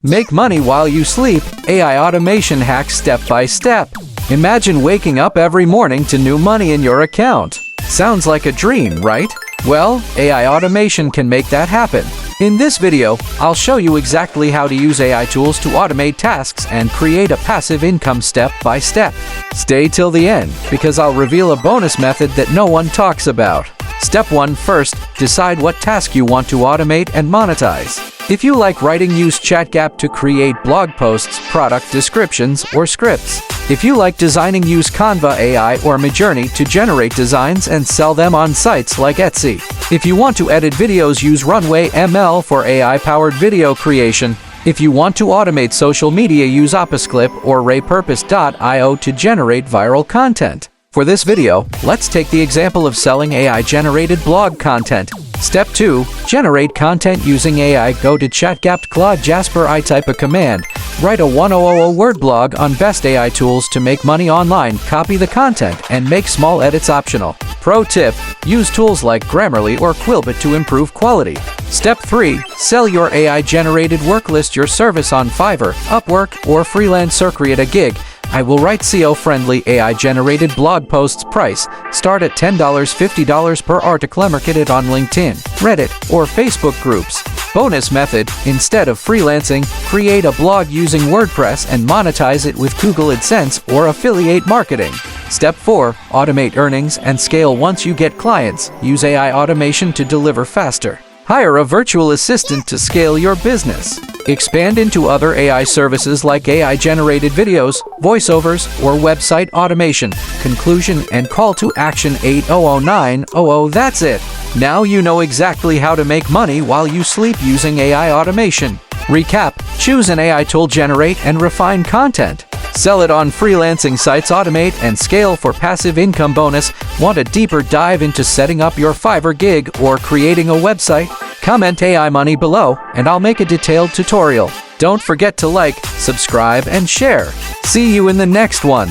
Make money while you sleep. AI automation hacks step by step. Imagine waking up every morning to new money in your account. Sounds like a dream, right? Well, AI automation can make that happen. In this video, I'll show you exactly how to use AI tools to automate tasks and create a passive income step by step. Stay till the end, because I'll reveal a bonus method that no one talks about. Step 1. First, decide what task you want to automate and monetize. If you like writing, use ChatGPT to create blog posts, product descriptions, or scripts. If you like designing, use Canva AI or Midjourney to generate designs and sell them on sites like Etsy. If you want to edit videos, use Runway ML for AI-powered video creation. If you want to automate social media, use Upwork or repurpose.io to generate viral content. For this video, let's take the example of selling AI-generated blog content. Step 2. Generate content using AI. Go to ChatGPT Claude Jasper. Type a command. Write a 1000 word blog on best AI tools to make money online. Copy the content and make small edits optional. Pro tip: use tools like Grammarly or Quillbit to improve quality. Step 3. Sell your AI-generated work. List your service on Fiverr, Upwork, or Freelancer. Create a gig. I will write SEO-friendly AI-generated blog posts. Price: start at $10, $50 per article. Market it on LinkedIn, Reddit, or Facebook groups. Bonus method: instead of freelancing, create a blog using WordPress and monetize it with Google AdSense or affiliate marketing. Step 4. Automate earnings and scale. Once you get clients, use AI automation to deliver faster. Hire a virtual assistant to scale your business. Expand into other AI services like AI-generated videos, voiceovers, or website automation. Conclusion and call to action: 800-900. That's it. Now you know exactly how to make money while you sleep using AI automation. Recap: choose an AI tool, generate and refine content. Sell it on freelancing sites, automate and scale for passive income. Bonus: want a deeper dive into setting up your Fiverr gig or creating a website? Comment AI money below and I'll make a detailed tutorial. Don't forget to like, subscribe, and share. See you in the next one.